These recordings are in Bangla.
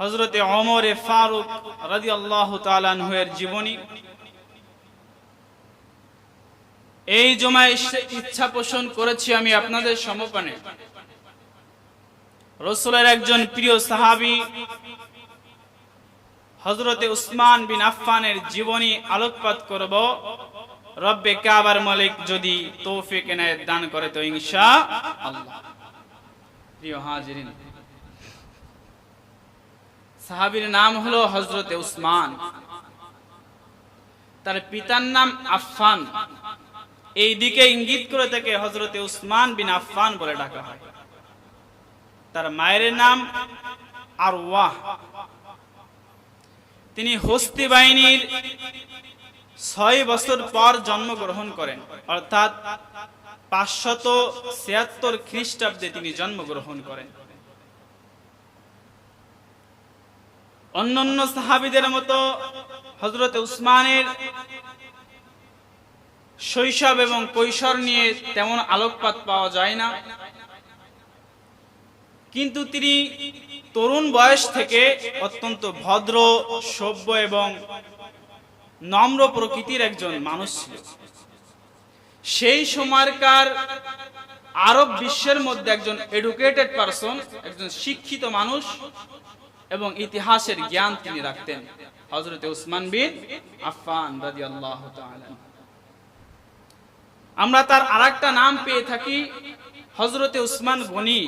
হযরতে ওমর ফারুক রাদিয়াল্লাহু তাআলা আনহুর জীবনী। এই জমায় ইচ্ছা পোষণ করেছি আমি আপনাদের সমপনে রাসূলের একজন প্রিয় সাহাবী হযরতে উসমান বিন আফফানের জীবনী আলোকপাত করব। রব্বে কাবার মালিক যদি তৌফিক এনায়েত দান করে তো ইনশাআল্লাহ। প্রিয় হাজিরিন, সাহাবীর নাম হলো হযরতে উসমান, তার পিতার নাম আফফান। এই দিকে ইঙ্গিত করে তাকে হযরতে উসমান বিন আফফান বলে ডাকা হয়। তার মায়ের নাম আরওয়াহ। তিনি হস্তি বাহিনীর 6 বছর পর জন্মগ্রহণ করেন, অর্থাৎ 576 খ্রিস্টাব্দে তিনি জন্মগ্রহণ করেন। অন্যান্য সাহাবীদের মতো হযরতে উসমানের শৈশব এবং কৈশোর নিয়ে তেমন আলোকপাত পাওয়া যায় না, কিন্তু তিনি তরুণ বয়স থেকে অত্যন্ত ভদ্র, সভ্য এবং নম্র প্রকৃতির একজন মানুষ ছিল। সেই সময়কার আরব বিশ্বের মধ্যে একজন এডুকেটেড পারসন, একজন শিক্ষিত মানুষ এবং ইতিহাসের জ্ঞান তিনি রাখতেন, হযরতে উসমান বিন আফফান রাদিয়াল্লাহু তাআলা। আমরা তার আরেকটা নাম পেয়ে থাকি হযরতে উসমান গনি।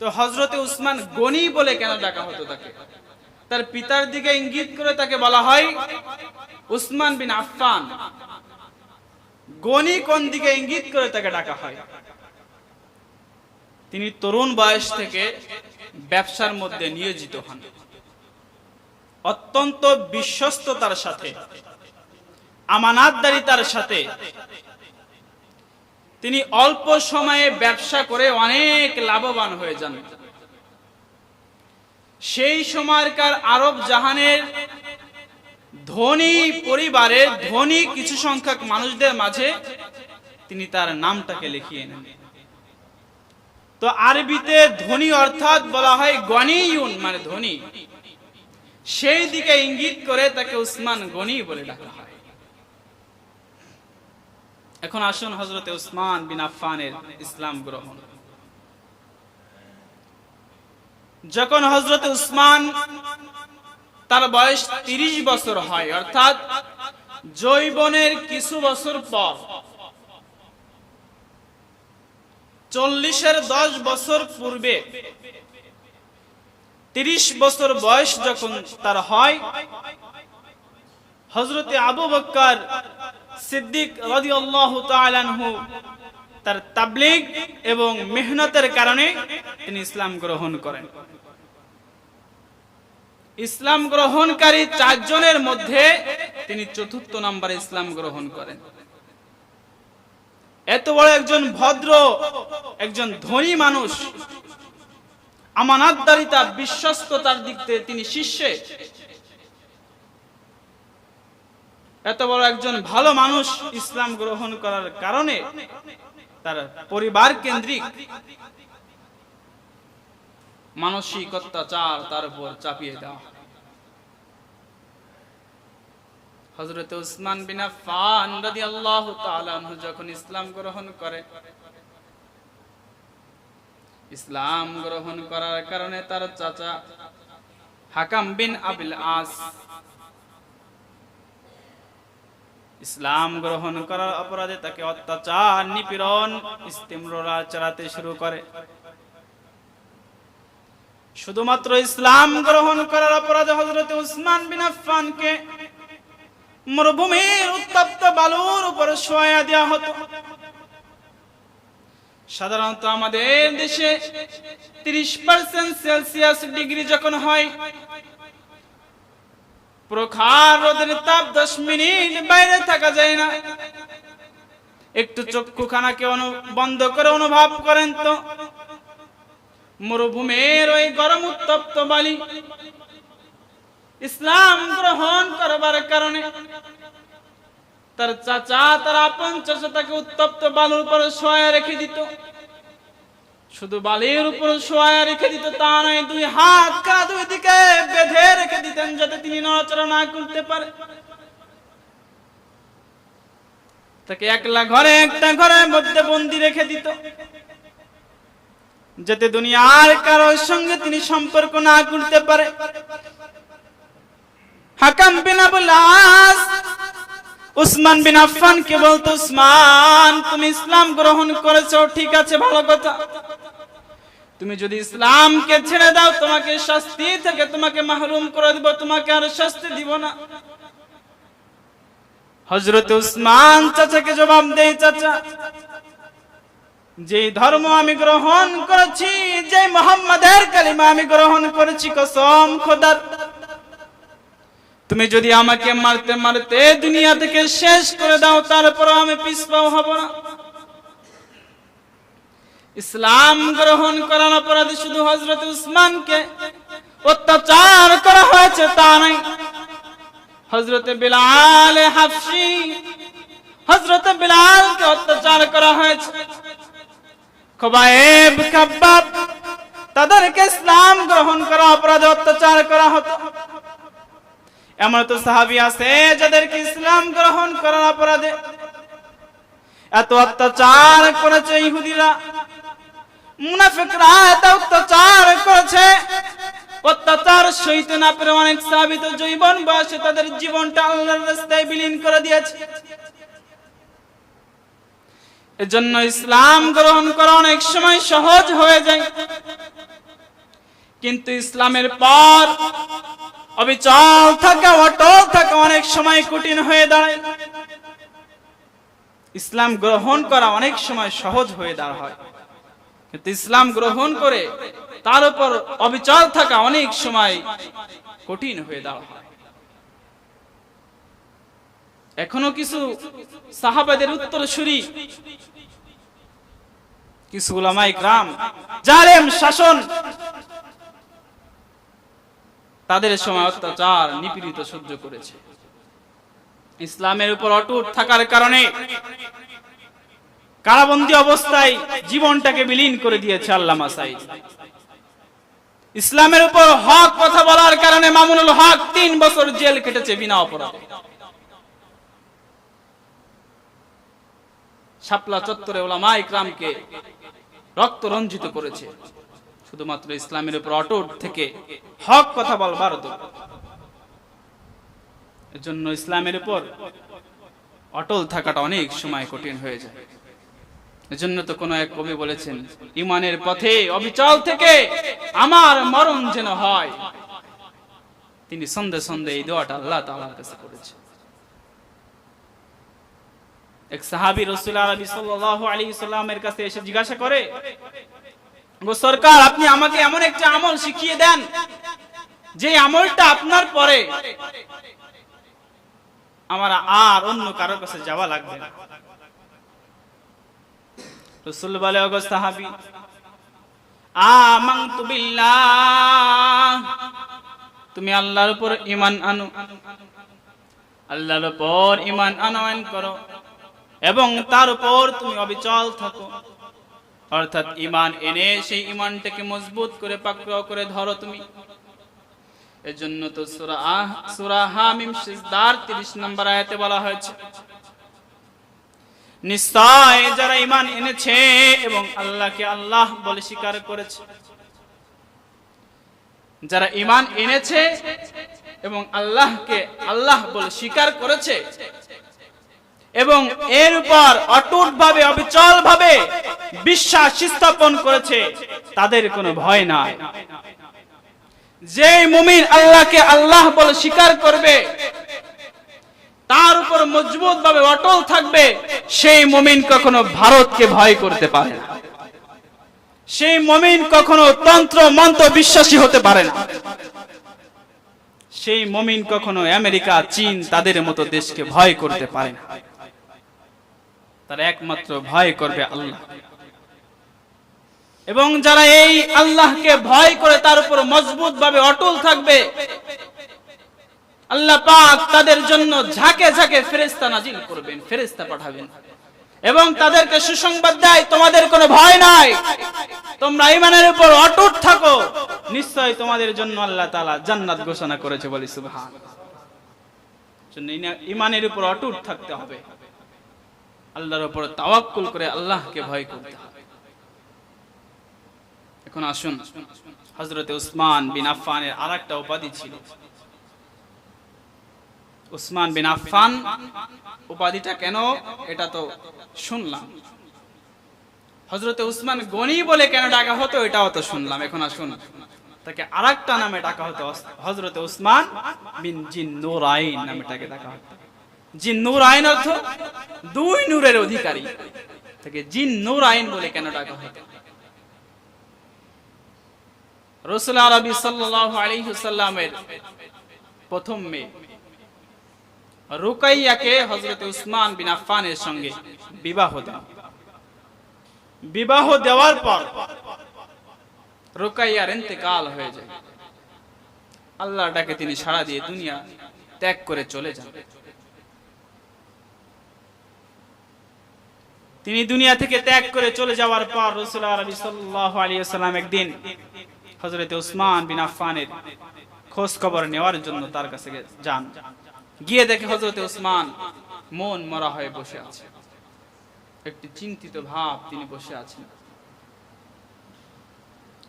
তো হযরতে উসমান গনি বলে কেন ডাকা হতো তাকে? তার পিতার দিকে ইঙ্গিত করে তাকে বলা হয় উসমান বিন আফফান। গনি কোন দিকে ইঙ্গিত করে তাকে ডাকা হয়? তিনি তরুণ বয়স থেকে ব্যবসার মধ্যে নিয়োজিত হন। অত্যন্ত বিশ্বস্ততার সাথে, আমানতদারিতার সাথে তিনি অল্প সময়ে ব্যবসা করে অনেক লাভবান হয়ে যান। সেই সময়কার আরব জাহানের ধনী পরিবারের ধনী কিছু সংখ্যক মানুষদের মাঝে তিনি তার নামটাকে লিখিয়ে নেন। তো আরবিতে ধনী অর্থাৎ বলা হয় গনিয়ুন, মানে ধনী। সেই দিকে ইঙ্গিত করে তাকে উসমান গনি বলে ডাকা হয়। এখন আসুন হযরতে উসমান বিন আফফানের ইসলাম গ্রহণ। যখন হযরতে উসমান তার বয়স 30 বছর হয়, অর্থাৎ যৌবনের কিছু বছর পর, 40-এর 10 বছর পূর্বে 30 বছর বয়স যখন তার হয়, হযরতে আবু বকর সিদ্দিক রাদিয়াল্লাহু তাআলা আনহু তার তাবলীগ এবং মেহনতের কারণে তিনি ইসলাম গ্রহণ করেন। ইসলাম গ্রহণকারী 4 জনের মধ্যে তিনি 4র্থ নম্বরে ইসলাম গ্রহণ করেন। এত বড় একজন ভদ্র, একজন ধনী মানুষ, আমানতদারিতা, বিশ্বস্ততার দিক থেকে তিনি শীর্ষে। এত বড় একজন ভালো মানুষ ইসলাম গ্রহণ করার কারণে তার পরিবার কেন্দ্রিক মানসিক অত্যাচার তার উপর চাপিয়ে দেওয়া। হযরতে উসমান বিন আফফান রাদিয়াল্লাহু তাআলা আনহু যখন ইসলাম গ্রহণ করে, ইসলাম গ্রহণ করার কারণে তার চাচা হাকাম বিন আবিল আস ইসলাম গ্রহণ করার অপরাধে তাকে অত্যাচার, নিপীড়ন, ইস্তেমররা চালাতে শুরু করে। শুধুমাত্র ইসলাম গ্রহণ করার অপরাধে হযরতে উসমান বিন আফফানকে মরুভূমির উত্তপ্ত বালুর উপর শোয়া দেওয়া হতো। সাধারণত আমাদের দেশে 30% সেলসিয়াস ডিগ্রি যখন হয়, প্রখর রোদের তাপ 10 মিনিট বাইরে থাকা যায় না। একটু চক্ষুখানাকে বন্ধ করে অনুভব করেন তো, মরুভূমির ওই গরম উত্তপ্ত বালি ইসলাম গ্রহণ করবার কারণে তার চাচা, তার আপন চাচা তাকে উত্তপ্ত বালুর উপর শোয়া রেখে দিত। শুধু বালির উপর শোয়া রেখে দিত তা নয়, দুই হাত কাঁধ দুই দিকে বেঁধে রেখে দিতেন যাতে তিনি নড়াচড়া না করতে পারে। তাকে একলা ঘরে, একটা ঘরের মধ্যে বন্দি রেখে দিত যাতে দুনিয়ার কারোর সঙ্গে তিনি সম্পর্ক না করতে পারে। হাকাম বিন আবুল আস উসমান বিন আফফান কে বলতো, উসমান তুমি ইসলাম গ্রহণ করেছো, ঠিক আছে, ভালো কথা, তুমি যদি ইসলামকে ছেড়ে দাও তোমাকে শাস্তি থেকে তোমাকে মাহরুম করে দেব, তোমাকে আর শাস্তি দিব না। হযরত উসমান চাচাকে জবাব দেয়, চাচা যে ধর্ম আমি গ্রহণ করেছি, যে মুহাম্মাদের কালিমা আমি গ্রহণ করেছি, কসম খোদার তুমি যদি আমাকে মারতে মারতে দুনিয়া থেকে শেষ করে দাও তারপরও আমি পিছপা হব না। ইসলাম গ্রহণ করার অপরাধে শুধু হযরত উসমানকে অত্যাচার করা হয়েছে তা নয়, হযরত বিলাল হাফসি, হযরত বিলালকে অত্যাচার করা হয়েছে, খুবাইব খাব্বাব তাদেরকে ইসলাম গ্রহণ করা অপরাধে অত্যাচার করা হতো। এমন তো সাহাবী আছে যাদেরকে ইসলাম গ্রহণ করার অপরাধে এত অত্যাচার করেছে ইহুদিরা, মুনাফিকরা এত অত্যাচার করেছে, অত্যাচার সইতে না পেরে অনেক সাহাবী তো জীবন বয়সে তাদের জীবনটা আল্লাহর রাস্তায় বিলীন করে দিয়েছে। এজন্য ইসলাম গ্রহণ করা অনেক সময় সহজ হয়ে যায়, কিন্তু ইসলামের পর অবিচল থাকা, অটল থাকা অনেক সময় কঠিন হয়ে দাঁড়ায়। ইসলাম গ্রহণ করা অনেক সময় সহজ হয়ে দাঁড়ায়, কিন্তু ইসলাম গ্রহণ করে তার উপর অবিচল থাকা অনেক সময় কঠিন হয়ে দাঁড়ায়। এখনো কিছু সাহাবাদের উত্তরসূরি, কিছু উলামায়ে কিরাম জালেম শাসন তাদের সময় অত্যাচার নিপীড়িত সহ্য করেছে। ইসলামের উপর অটুট থাকার কারণে কারাবন্দী অবস্থায় জীবনটাকে বিলীন করে দিয়েছে আল্লামা সাঈদ। ইসলামের উপর হক কথা বলার কারণে মামুনুল হক 3 বছর জেল কেটেছে বিনা অপরাধে। শাপলা চত্বরে উলামায়ে কিরামকে রক্ত রঞ্জিত করেছে শুধুমাত্র ইসলামের উপর অটুট থেকে হক কথা বলবার দরুন। এজন্য ইসলামের উপর অটল থাকাটা অনেক সময় কঠিন হয়ে যায়। এজন্য তো কোন এক কবি বলেছেন, ঈমানের পথে অবিচল থেকে আমার মরণ যেন হয়। তিনি সন্ধে সন্ধে এই দোয়াটা আল্লাহ তাআলার কাছে করেছেন। এক সাহাবী রাসূল আরবি সাল্লাল্লাহু আলাইহি সাল্লামের কাছে এসে জিজ্ঞাসা করে, গো সরকার, আপনি আমাকে এমন একটা আমল শিখিয়ে দেন যে আমলটা আপনার পরে আমার আর অন্য কারোর কাছে যাওয়া লাগবে না। রাসূল বলে, ওগো সাহাবী, আমানতু বিল্লাহ, তুমি আল্লাহর উপর ঈমান আনো, আল্লাহর উপর ঈমান আনয়ন করো এবং তার উপর তুমি অবিচল থাকো। অর্থাৎ ঈমান এনে সেই ঈমানটাকে মজবুত করে পাকড়াও করে ধরো তুমি। এজন্য তো সূরা হামিম সিজদার 30 নম্বর আয়াতে বলা হয়েছে, নিশ্চয় যারা ঈমান এনেছে এবং আল্লাহকে আল্লাহ বলে স্বীকার করেছে, যারা ঈমান এনেছে এবং আল্লাহকে আল্লাহ বলে স্বীকার করেছে এবং এর উপর অটুটভাবে অবিচলভাবে বিশ্বাস স্থাপন করেছে, তাদের কোনো ভয় নাই। যে মুমিন আল্লাহকে আল্লাহ বলে স্বীকার করবে, তার উপর মজবুতভাবে অটল থাকবে, সেই মুমিন কখনো ভারতকে ভয় করতে পারে না, সেই মুমিন কখনো তন্ত্র মন্ত্র বিশ্বাসী হতে পারে না, সেই মুমিন কখনো আমেরিকা, চীন তাদের মতো দেশকে ভয় করতে পারে না। তারা একমাত্র ভয় করবে আল্লাহ। এবং যারা এই আল্লাহকে ভয় করে তার উপর মজবুতভাবে অটল থাকবে, আল্লাহ পাক তাদের জন্য ঝাঁকে ঝাঁকে ফেরেশতা নাজিল করবেন, ফেরেশতা পাঠাবেন এবং তাদেরকে সুসংবাদ দেয় তোমাদের কোনো ভয় নাই, তোমরা ঈমানের উপর অটুট থাকো, নিশ্চয় তোমাদের জন্য আল্লাহ তাআলা জান্নাত ঘোষণা করেছে। বলি সুবহানাল্লাহ। ঈমানের উপর অটুট থাকতে হবে, আল্লাহর উপর তাওয়াক্কুল করে আল্লাহকে ভয় করতে হবে। এখন আসুন, হযরতে উসমান বিন আফফানের আরেকটা উপাধি ছিল। উসমান বিন আফফান উপাধিটা কেন, এটা তো শুনলাম। হযরতে উসমান গনি বলে কেন ডাকা হতো, এটাও তো শুনলাম। এখন আসুন, তাকে আরেকটা নামে ডাকা হতো, হযরতে উসমান বিন জিন্নুরাইন নামে তাকে ডাকা হতো। জিন্নুরাইন অর্থ দুই নূরের অধিকারী, তাকে জিন্নুরাইন বলে কেন ডাকা হতো? রাসূল আরবি সাল্লাল্লাহু আলাইহি ওয়াসাল্লামের প্রথম মেয়ে রুকাইয়াকে হযরত উসমান বিন আফফানের সঙ্গে বিবাহ দেন। বিবাহ দেওয়ার পর রুকাইয়ার ইন্তেকাল হয়ে যায়। আল্লাহর ডাকে তিনি সাড়া দিয়ে দুনিয়া ত্যাগ করে চলে যান। তিনি দুনিয়া থেকে ত্যাগ করে চলে যাওয়ার পর রাসূল আরবি সাল্লাল্লাহু আলাইহি ওয়াসাল্লাম একদিন হযরত উসমান বিন আফফানের খোঁজ খবর নেওয়ার জন্য তার কাছে যান। গিয়ে দেখে হযরত উসমান মন মরা হয়ে বসে আছে, একটি চিন্তিত ভাব তিনি বসে আছেন।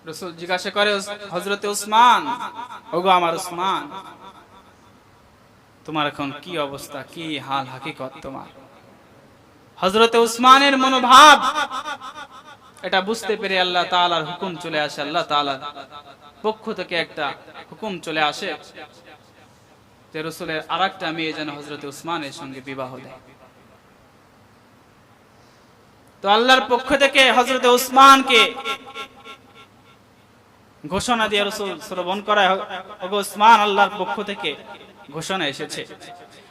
রাসূল জিজ্ঞাসা করে, হযরত উসমান, ওগো আমার উসমান, তোমার এখন কি অবস্থা, কি হাল হাকিকত তোমার? হযরত উসমানের মনোভাব এটা বুঝতে পেরে আল্লাহ তাআলার হুকুম চলে আসে। আল্লাহ তাআলার পক্ষ থেকে একটা হুকুম চলে আসে যে রাসূলের আরেকটা মেয়ে যেন হযরত উসমানের সঙ্গে বিবাহ দেয়। তো আল্লাহর পক্ষ থেকে হযরত উসমানকে ঘোষণা দিয়ে রাসূল শ্রবণ করায়, ওগো উসমান, আল্লাহর পক্ষ থেকে ঘোষণা এসেছে,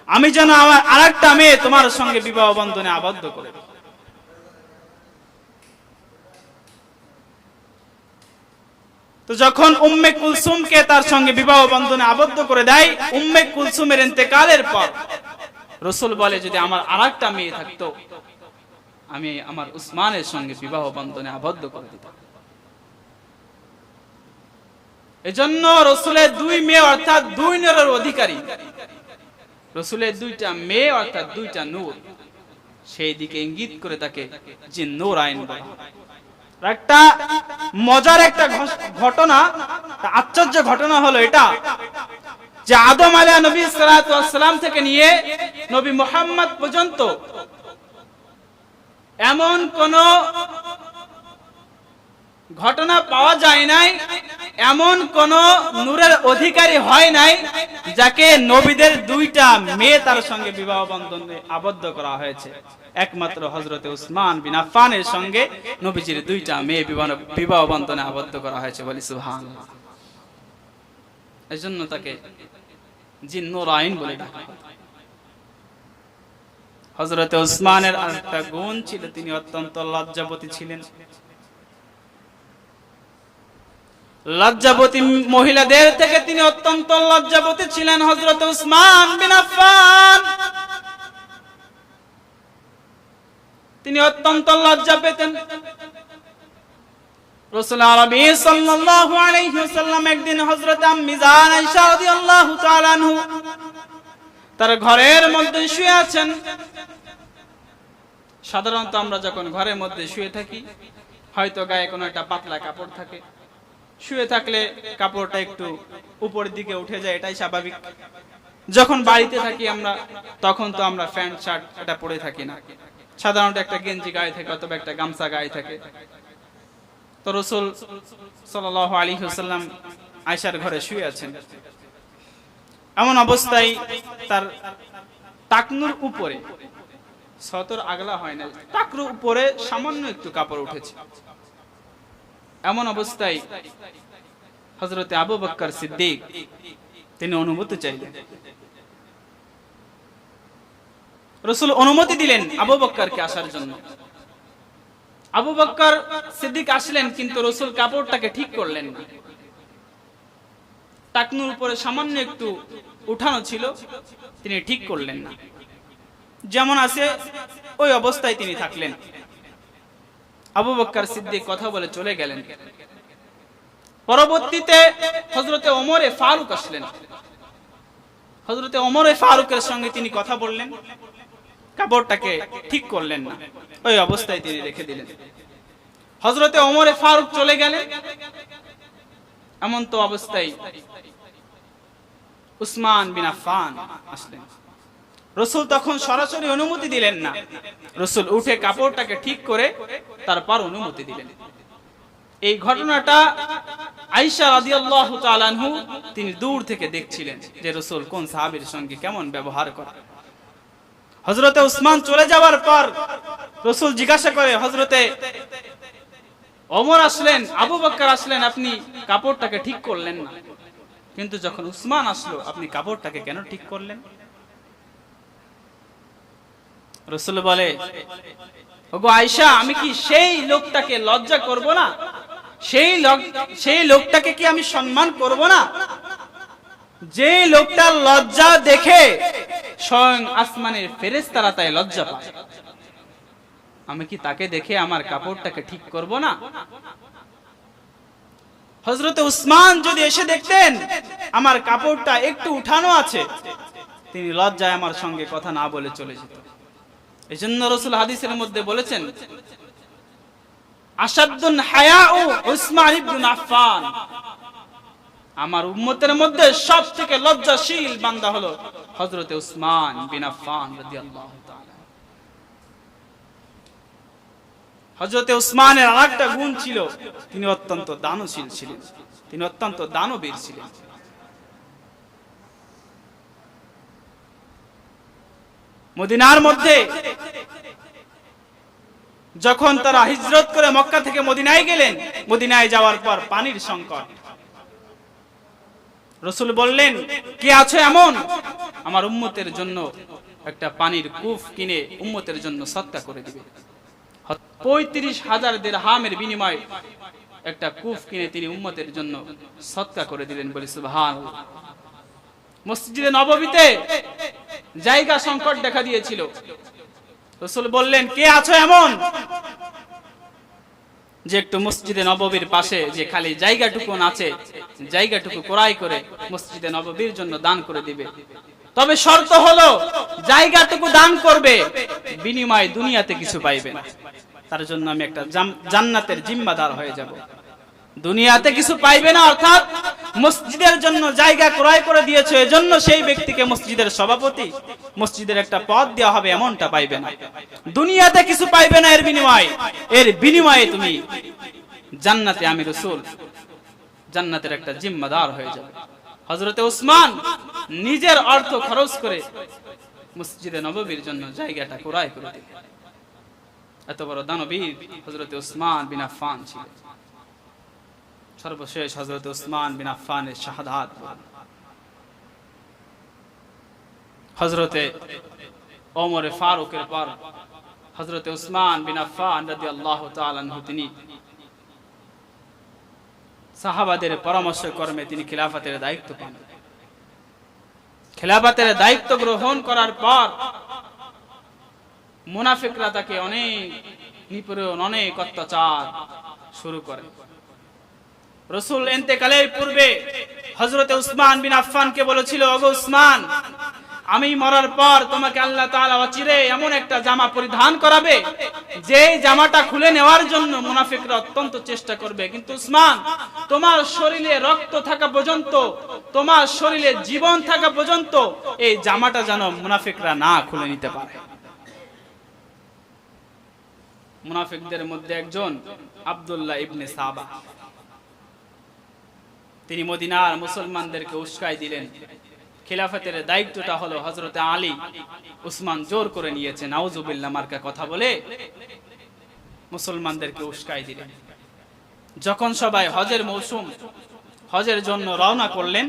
আমি যেন আমার আরেকটা মেয়ে তোমার সঙ্গে বিবাহ বন্ধনে আবদ্ধ করে। তো যখন উম্মে কুলসুমকে তার সঙ্গে বিবাহ বন্ধনে আবদ্ধ করে দেয়, উম্মে কুলসুমের ইন্তেকালের পর রাসূল বলে, যদি আমার আরেকটা মেয়ে থাকতো আমি আমার উসমানের সঙ্গে বিবাহ বন্ধনে আবদ্ধ করে দিতাম। এজন্য রাসূলের দুই মেয়ে অর্থাৎ দুই নূরের অধিকারী, রাসূলের দুইটা মেয়ে অর্থাৎ দুইটা নূর, সেই দিকে ইঙ্গিত করে তাকে জিন্নুরাইন বলা। একটা মজার একটা ঘটনা, আশ্চর্য ঘটনা হলো এটা যে আদম আলাইহিস নবী সাল্লাল্লাহু আলাইহি ওয়াসাল্লাম থেকে নিয়ে নবী মুহাম্মদ পর্যন্ত এমন কোন ঘটনা পাওয়া যায় নাই, এমন কোন নূরের অধিকারী হয় নাই যাকে নবীদের দুইটা মেয়ে তার সঙ্গে বিবাহ বন্ধনে আবদ্ধ করা হয়েছে। একমাত্র হযরতে উসমান বিন আফফানের সঙ্গে নবীজির দুইটা মেয়ে বিবাহ বন্ধনে আবদ্ধ করা হয়েছে। বলি সুবহানাল্লাহ। এজন্য তাকে জিন্নুরাইন বলে ডাকা হয়। হযরতে উসমানের আরেকটা গুণ ছিল, তিনি অত্যন্ত লজ্জাবতী ছিলেন। লজ্জাবতী মহিলাদের থেকে তিনি অত্যন্ত লজ্জাবতী ছিলেন। হযরত উসমান বিন আফফান তিনি অত্যন্ত লজ্জা পেতেন। রাসূল আরবি সাল্লাল্লাহু আলাইহি ওয়াসাল্লাম একদিন হযরত আম্মি জান আয়েশা রাদিয়াল্লাহু তাআলা আনহু তার ঘরের মধ্যে শুয়ে আছেন। সাধারণত আমরা যখন ঘরের মধ্যে শুয়ে থাকি, হয়তো গায়ে কোনো একটা পাতলা কাপড় থাকে, শুয়ে থাকলে কাপড়টা একটু উপরের দিকে উঠে যায়, এটাই স্বাভাবিক। যখন বাড়িতে থাকি আমরা, তখন তো আমরা প্যান্ট শার্ট এটা পরে থাকি না, সাধারণত একটা গেঞ্জি গায়ে থাকে অথবা একটা গামছা গায়ে থাকে। তো রাসূল সাল্লাল্লাহু আলাইহি ওয়াসাল্লাম আয়েশার ঘরে শুয়ে আছেন। এমন অবস্থায় তার টাকনুর উপরে, সতর আগলা হয় না, টাকনুর উপরে সামান্য একটু কাপড় উঠেছে। এমন অবস্থায় হযরতে আবু বকর সিদ্দিক তিনি অনুমতি চাইলেন। রাসূল অনুমতি দিলেন আবু বকরকে আসার জন্য। আবু বকর সিদ্দিক আসলেন, কিন্তু রাসূল কাপড়টাকে ঠিক করলেন না। টাকনুর উপরে সামান্য একটু উঠানো ছিল, তিনি ঠিক করলেন না। যেমন আছে ওই অবস্থায় তিনি থাকলেন। আবু বকর সিদ্দিক কথা বলে চলে গেলেন। পরবর্তীতে হযরতে ওমরে ফারুক আসলেন। হযরতে ওমরে ফারুকের সঙ্গে তিনি কথা বললেন, কাপড়টাকে ঠিক করলেন না, ওই অবস্থায় তিনি রেখে দিলেন। হযরতে ওমরে ফারুক চলে গেলেন, এমন তো অবস্থায় উসমান বিন আফফান আসলেন। রাসূল তখন সরাসরি অনুমতি দিলেন না, রাসূল উঠে কাপড়টাকে ঠিক করে তারপর অনুমতি দিলেন। এই ঘটনাটা আয়েশা রাদিয়াল্লাহু তাআলা আনহু তিনি দূর থেকে দেখছিলেন যে রাসূল কোন সাহাবীর সঙ্গে কেমন ব্যবহার করে। হযরতে উসমান চলে যাওয়ার পর রাসূল জিজ্ঞাসা করে, হযরতে ওমর আসলেন, আবু বকর আসলেন, আপনি কাপড়টাকে ঠিক করলেন না, কিন্তু যখন উসমান আসলো আপনি কাপড়টাকে কেন ঠিক করলেন? রাসূল বলে, ওগো আয়েশা, আমি কি সেই লোকটাকে লজ্জা করব না? সেই লোকটাকে কি আমি সম্মান করব না? যে লোকটার লজ্জা দেখে স্বয়ং আসমানের ফেরেশতারা তাই লজ্জা পায়, আমি কি তাকে দেখে আমার কাপড়টাকে ঠিক করব না? হযরতে উসমান যদি এসে দেখতেন আমার কাপড়টা একটু উঠানো আছে, তিনি লজ্জায় আমার সঙ্গে কথা না বলে চলে যেতেন। এজন্য রাসূল হাদিসের মধ্যে বলেছেন, আশাদ্দুন হায়াউ উসমান ইবনে আফফান, আমার উম্মতের মধ্যে সবথেকে লজ্জাশীল বান্দা হলো হযরতে উসমান বিন আফফান রাদিয়াল্লাহু তাআলা। হযরতে উসমানের আরেকটা গুণ ছিল, তিনি অত্যন্ত দানশীল ছিলেন, তিনি অত্যন্ত দানবীর ছিলেন। মদিনার মধ্যে যখন তারা হিজরত করে মক্কা থেকে মদিনায় গেলেন, মদিনায় যাওয়ার পর পানির সংকট, রাসূল বললেন, কে আছে এমন আমার উম্মতের জন্য একটা পানির কূপ কিনে উম্মতের জন্য সদকা করে দিবে? ৩৫,০০০ দিরহামের বিনিময়ে একটা কূপ কিনে তিনি উম্মতের জন্য সদকা করে দিলেন। বলি সুবহানাল্লাহ। মসজিদে নববীতে জায়গা সংকট দেখা দিয়েছিল, রাসূল বললেন, কে আছো এমন যে একটু মসজিদে নববীর পাশে যে খালি জায়গাটুকু আছে, জায়গাটুকু ক্রয় করে মসজিদে নববীর জন্য দান করে দিবে। তবে শর্ত হলো জায়গাটুকু দান করবে, বিনিময়ে দুনিয়াতে কিছু পাইবে না, তার জন্য আমি একটা জান্নাতের জিম্মাদার হয়ে যাব। দুনিয়াতে কিছু পাইবে না, অর্থাৎ মসজিদের জন্য জায়গা ক্রয় করে দিয়েছে, এজন্য সেই ব্যক্তিকে মসজিদের সভাপতি, মসজিদের একটা পদ দেওয়া হবে, এমনটা পাইবে না। দুনিয়াতে কিছু পাইবে না, এর বিনিময়ে তুমি জান্নাতে, আমি রাসূল জান্নাতের একটা জিম্মাদার হয়ে যাবে। হযরতে উসমান নিজের অর্থ খরচ করে মসজিদে নববীর জন্য জায়গাটা ক্রয় করে দিলেন। এত বড় দানবীর হযরতে উসমান বিন আফফান ছিলেন। সর্বশেষ হযরত উসমান বিন আফফানের শাহাদাত। হযরতে ওমর ফারুকের পর হযরতে উসমান বিন আফফান রাদিয়াল্লাহু তাআলা আনহু তিনি সাহাবাদের পরামর্শ ক্রমে তিনি খিলাফতের দায়িত্ব পান। খিলাফতের দায়িত্ব গ্রহণ করার পর মুনাফিকরা তাকে অনেক নিপীড়ন, অনেক অত্যাচার শুরু করে। রাসূল ইন্তেকালের পূর্বে হযরতে উসমান বিন আফফানকে বলেছিল, ওগো উসমান, আমি মরার পর তোমাকে আল্লাহ তাআলা অচিরে এমন একটা জামা পরিধান করাবে যে জামাটা খুলে নেওয়ার জন্য মুনাফিকরা অত্যন্ত চেষ্টা করবে, কিন্তু উসমান, তোমার শরীরে রক্ত থাকা পর্যন্ত, তোমার শরীরে জীবন থাকা পর্যন্ত এই জামাটা যেন মুনাফিকরা না খুলে নিতে পারে। মুনাফিকদের মধ্যে একজন আব্দুল্লাহ ইবনে সাবা, তিনি মদিনার মুসলমানদেরকে উস্কাই দিলেন। খিলাফতের দায়িত্বটা হলো হযরতে আলী, উসমান জোর করে নিয়েছে, নাউজুবিল্লাহ মার্কা কথা বলে মুসলমানদেরকে উস্কাই দিলেন। যখন সবাই হজের মৌসুম, হজের জন্য রওনা করলেন,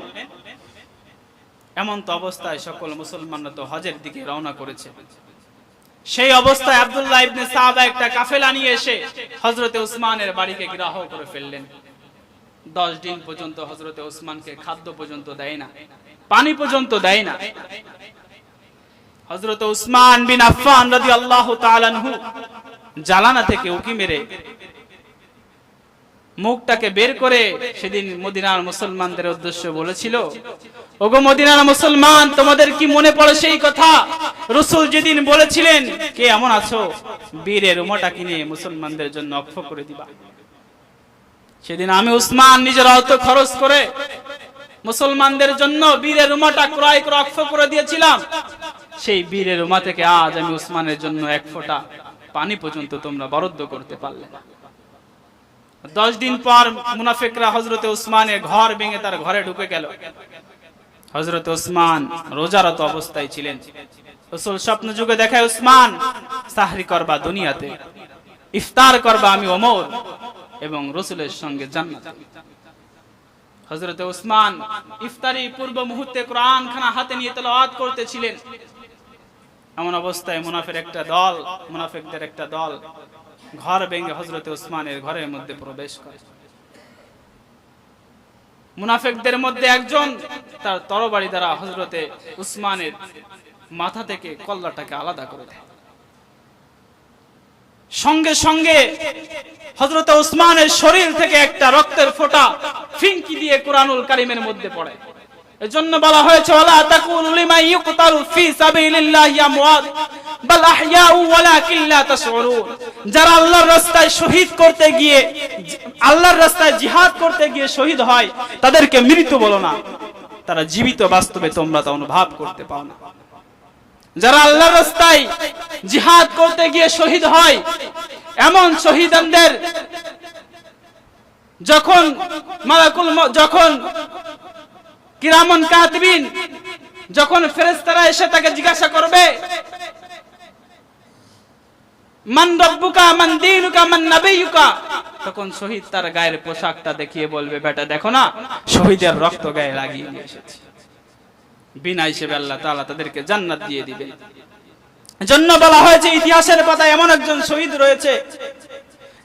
এমন তো অবস্থায় সকল মুসলমানরা তো হজের দিকে রওনা করেছে। সেই অবস্থায় আব্দুল্লাহ ইবনে সাবা একটা কাফেলা নিয়ে এসে হযরতে উসমানের বাড়িকে ঘেরাও করে ফেললেন। 10 দিন পর্যন্ত হযরতে উসমানকে খাদ্য পর্যন্ত দেয় না, পানি পর্যন্ত দেয় না। হযরত উসমান বিন আফফান রাদিয়াল্লাহু তাআলা আনহু জালানা থেকে উকি মেরে মুখটাকে বের করে সেদিন মদিনার মুসলমানদের উদ্দেশ্যে বলেছিল, ওগো মদিনার মুসলমান, তোমাদের কি মনে পড়ে সেই কথা রাসূল যেদিন বলেছিলেন, কে এমন আছো বীরের উমাটা কিনে মুসলমানদের জন্য অক্ষ করে দিবা? সেদিন আমি উসমান নিজের অর্থ খরচ করে মুসলমানদের জন্য বীরের উমাটা ক্রয় করে অক্ষ করে দিয়েছিলাম। সেই বীরের উমা থেকে আজ আমি উসমানের জন্য এক ফোঁটা পানি পর্যন্ত তোমরা বরাদ্দ করতে পারলে না। 10 দিন পর মুনাফিকরা হযরত উসমানের ঘর ভেঙে তার ঘরে ঢুকে গেল। হযরত উসমান রোজারত অবস্থায় ছিলেন। রাসূল স্বপ্ন যুগে দেখায়, উসমান সাহরি করবা দুনিয়াতে, ইফতার করবা আমি ওমর এবং রাসূলের সঙ্গে জান্নাতে। হযরত উসমান ইফতারি পূর্ব মুহূর্তে কোরআন খানা হাতে নিয়ে তেলাওয়াত করতেছিলেন। এমন অবস্থায় মুনাফিকদের একটা দল ঘর ভেঙে হযরত উসমানের ঘরের মধ্যে প্রবেশ করে। মুনাফিকদের মধ্যে একজন তার তরবারি দ্বারা হযরতে উসমানের মাথা থেকে কল্লাটাকে আলাদা করে দেয়। সঙ্গে সঙ্গে হযরত উসমানের শরীর থেকে একটা রক্তের ফোঁটা ফিনকি দিয়ে কুরআনুল কারীমের মধ্যে পড়ে। এজন্য বলা হয়েছে, ওয়ালা তাকুলু লিমান ইউকতালু ফি সাবিলিল্লাহি আমওয়াত বাল আহইয়াউ ওয়ালাকিন লা তাশউরুন। যারা আল্লাহর রাস্তায় শহীদ করতে গিয়ে, আল্লাহর রাস্তায় জিহাদ করতে গিয়ে শহীদ হয়, তাদেরকে মৃত বলো না, তারা জীবিত, বাস্তবে তোমরা তা অনুভব করতে পাও না। যারা আল্লাহর রাস্তায় জিহাদ করতে গিয়ে শহীদ হয়, এমন শহীদদের যখন কিরামান কাতিবিন, যখন ফেরেশতারা এসে তাকে জিজ্ঞাসা করবে, মান রব্বুকা মান দীনুকা মান নবিয়ুকা, তখন শহীদ তার গায়ের পোশাকটা দেখিয়ে বলবে, বেটা দেখো না, শহীদের রক্ত গায়ে লাগিয়ে নিয়ে এসেছি। বিনা হিসেবে আল্লাহ তাআলা তাদেরকে জান্নাত দিয়ে দিবেন। এজন্য বলা হয়েছে, ইতিহাসের পাতায় এমন একজন শহীদ রয়েছে,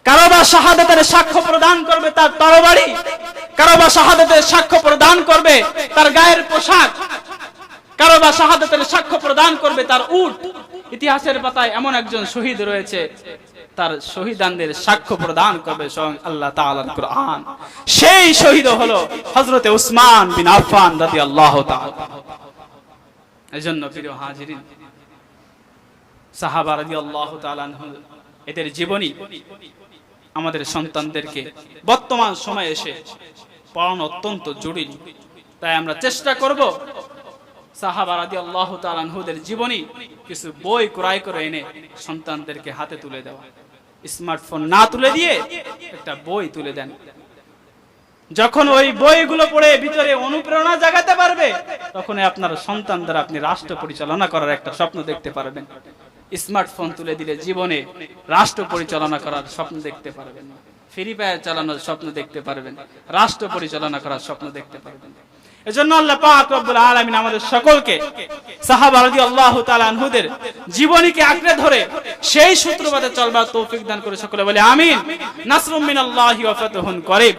কারো বা শাহাদাতের সাক্ষ্য প্রদান করবে তার তরবারি, কারো বা শাহাদাতের সাক্ষ্য প্রদান করবে তার গায়ের পোশাক, কারো বা শাহাদাতের সাক্ষ্য প্রদান করবে তার উট। ইতিহাসের পাতায় এমন একজন শহীদ রয়েছে, তার শহীদানদের সাক্ষ্য প্রদান করবে স্বয়ং আল্লাহ তাআলার কুরআন। সেই শহীদ হলো হযরতে উসমান বিন আফফান রাদিয়াল্লাহু তাআলা। এজন্য প্রিয় হাজিরিন, সাহাবা রাদিয়াল্লাহু তাআলা আনহু এদের জীবনী আমাদের সন্তানদেরকে বর্তমান সময়ে এসে পড়ানো অত্যন্ত জরুরি। তাই আমরা চেষ্টা করব সাহাবা রাদিয়াল্লাহু তাআলা আনহুদের জীবনী কিছু বই ক্রয় করে এনে সন্তানদেরকে হাতে তুলে দেওয়া। স্মার্টফোন না তুলে দিয়ে একটা বই তুলে দেন। যখন ওই বইগুলো পড়ে ভিতরে অনুপ্রেরণা জাগাতে পারবে, তখনই আপনার সন্তান দ্বারা আপনি রাষ্ট্র পরিচালনা করার একটা স্বপ্ন দেখতে পারবেন। স্মার্টফোন তুলে দিলে জীবনে রাষ্ট্র পরিচালনা করার স্বপ্ন দেখতে পারবেন, ফ্রি ফায়ার চালানোর স্বপ্ন দেখতে পারবেন, রাষ্ট্র পরিচালনা করার স্বপ্ন দেখতে পারবেন। এজন্য আল্লাহ পাক রব্বুল আলামিন আমাদের সকলকে সাহাবা রাদিয়াল্লাহু তাআলা আনহুদের জীবনীকে আঁকড়ে ধরে সেই সূত্রপাতে চলবার তৌফিক দান করে সকলে বলে আমিন। নাসরুম মিনাল্লাহি ওয়া ফাতহুন করিব।